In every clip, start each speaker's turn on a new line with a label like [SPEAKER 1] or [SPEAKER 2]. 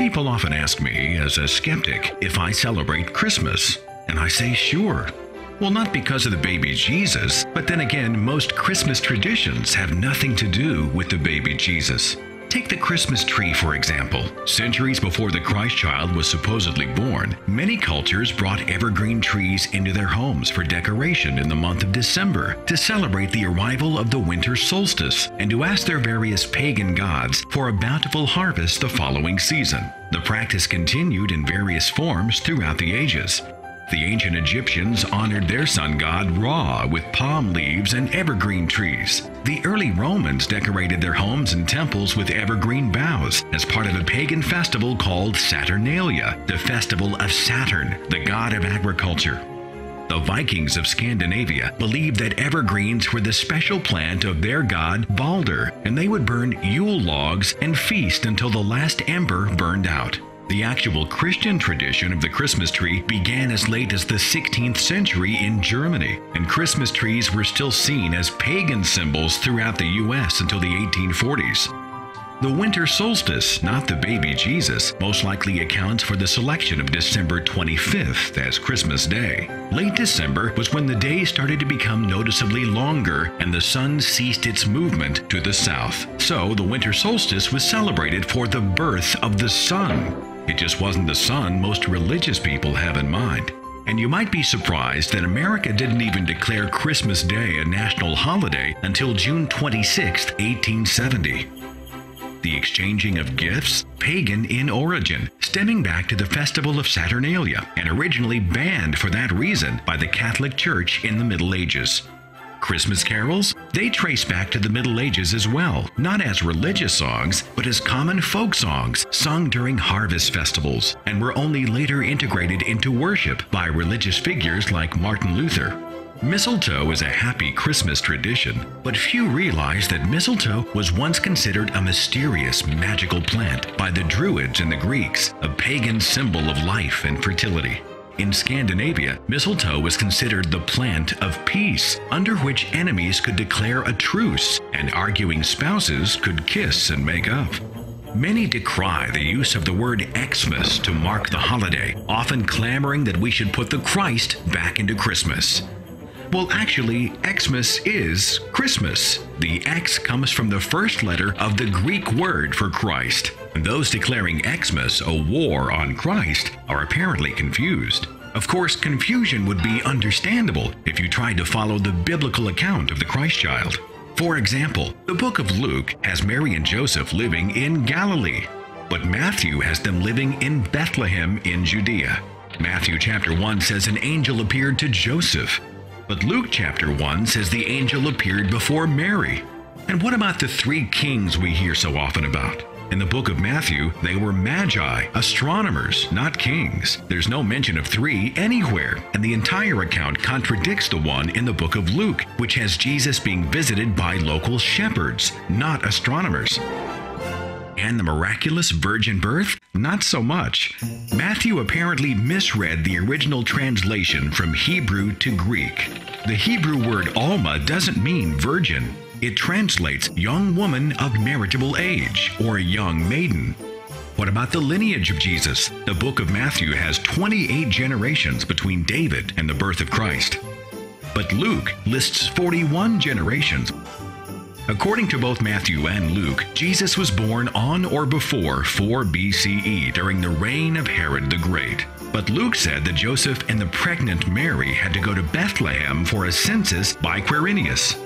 [SPEAKER 1] People often ask me, as a skeptic, if I celebrate Christmas, and I say sure. Well, not because of the baby Jesus, but then again, most Christmas traditions have nothing to do with the baby Jesus. Take the Christmas tree, for example. Centuries before the Christ child was supposedly born, many cultures brought evergreen trees into their homes for decoration in the month of December to celebrate the arrival of the winter solstice and to ask their various pagan gods for a bountiful harvest the following season. The practice continued in various forms throughout the ages. The ancient Egyptians honored their sun god Ra with palm leaves and evergreen trees. The early Romans decorated their homes and temples with evergreen boughs as part of a pagan festival called Saturnalia, the festival of Saturn, the god of agriculture. The Vikings of Scandinavia believed that evergreens were the special plant of their god Balder, and they would burn Yule logs and feast until the last ember burned out. The actual Christian tradition of the Christmas tree began as late as the 16th century in Germany, and Christmas trees were still seen as pagan symbols throughout the U.S. until the 1840s. The winter solstice, not the baby Jesus, most likely accounts for the selection of December 25th as Christmas Day. Late December was when the day started to become noticeably longer and the sun ceased its movement to the south. So the winter solstice was celebrated for the birth of the sun. It just wasn't the sun most religious people have in mind. And you might be surprised that America didn't even declare Christmas Day a national holiday until June 26, 1870. The exchanging of gifts, pagan in origin, stemming back to the festival of Saturnalia, and originally banned for that reason by the Catholic Church in the Middle Ages. Christmas carols? They trace back to the Middle Ages as well, not as religious songs, but as common folk songs sung during harvest festivals, and were only later integrated into worship by religious figures like Martin Luther. Mistletoe is a happy Christmas tradition, but few realize that mistletoe was once considered a mysterious, magical plant by the Druids and the Greeks, a pagan symbol of life and fertility. In Scandinavia, mistletoe was considered the plant of peace, under which enemies could declare a truce and arguing spouses could kiss and make up. Many decry the use of the word Xmas to mark the holiday, often clamoring that we should put the Christ back into Christmas. Well, actually, Xmas is Christmas. The X comes from the first letter of the Greek word for Christ. And those declaring Xmas a war on Christ are apparently confused. Of course, confusion would be understandable if you tried to follow the biblical account of the Christ child. For example, the book of Luke has Mary and Joseph living in Galilee, but Matthew has them living in Bethlehem in Judea. Matthew chapter 1 says an angel appeared to Joseph, but Luke chapter 1 says the angel appeared before Mary. And what about the three kings we hear so often about? In the book of Matthew, they were magi, astronomers, not kings. There's no mention of three anywhere, and the entire account contradicts the one in the book of Luke, which has Jesus being visited by local shepherds, not astronomers. And the miraculous virgin birth? Not so much. Matthew apparently misread the original translation from Hebrew to Greek. The Hebrew word alma doesn't mean virgin. It translates young woman of marriageable age, or young maiden. What about the lineage of Jesus? The book of Matthew has 28 generations between David and the birth of Christ. But Luke lists 41 generations. According to both Matthew and Luke, Jesus was born on or before 4 BCE during the reign of Herod the Great. But Luke said that Joseph and the pregnant Mary had to go to Bethlehem for a census by Quirinius.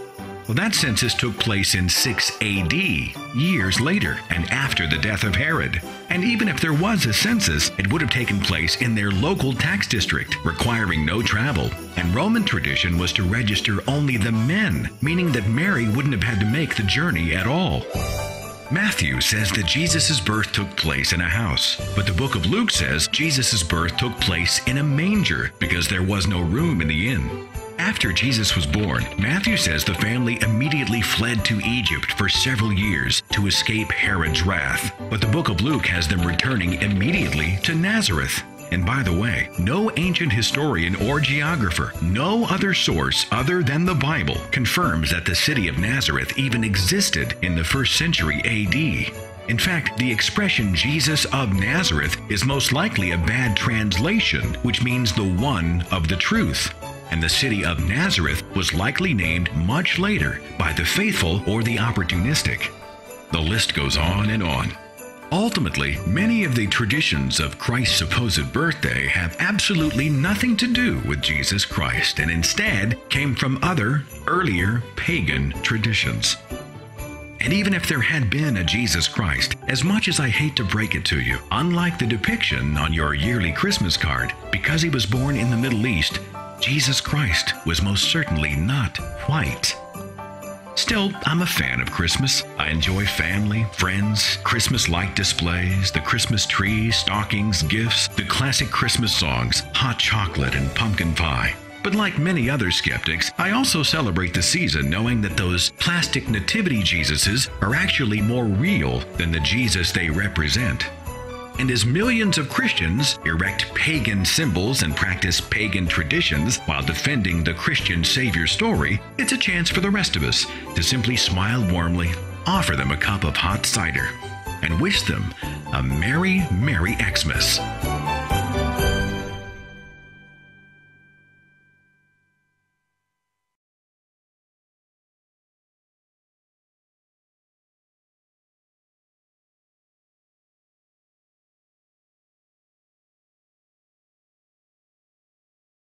[SPEAKER 1] Well, that census took place in 6 AD, years later and after the death of Herod. And even if there was a census, it would have taken place in their local tax district, requiring no travel. And Roman tradition was to register only the men, meaning that Mary wouldn't have had to make the journey at all. Matthew says that Jesus' birth took place in a house, but the book of Luke says Jesus' birth took place in a manger because there was no room in the inn. After Jesus was born, Matthew says the family immediately fled to Egypt for several years to escape Herod's wrath, but the book of Luke has them returning immediately to Nazareth. And by the way, no ancient historian or geographer, no other source other than the Bible confirms that the city of Nazareth even existed in the 1st century AD. In fact, the expression Jesus of Nazareth is most likely a bad translation, which means the one of the truth. And the city of Nazareth was likely named much later by the faithful or the opportunistic. The list goes on and on. Ultimately, many of the traditions of Christ's supposed birthday have absolutely nothing to do with Jesus Christ and instead came from other, earlier pagan traditions. And even if there had been a Jesus Christ, as much as I hate to break it to you, unlike the depiction on your yearly Christmas card, because he was born in the Middle East, Jesus Christ was most certainly not white. Still, I'm a fan of Christmas. I enjoy family, friends, Christmas light displays, the Christmas tree, stockings, gifts, the classic Christmas songs, hot chocolate and pumpkin pie. But like many other skeptics, I also celebrate the season knowing that those plastic nativity Jesuses are actually more real than the Jesus they represent. And as millions of Christians erect pagan symbols and practice pagan traditions while defending the Christian Savior story, it's a chance for the rest of us to simply smile warmly, offer them a cup of hot cider, and wish them a Merry, Merry Xmas.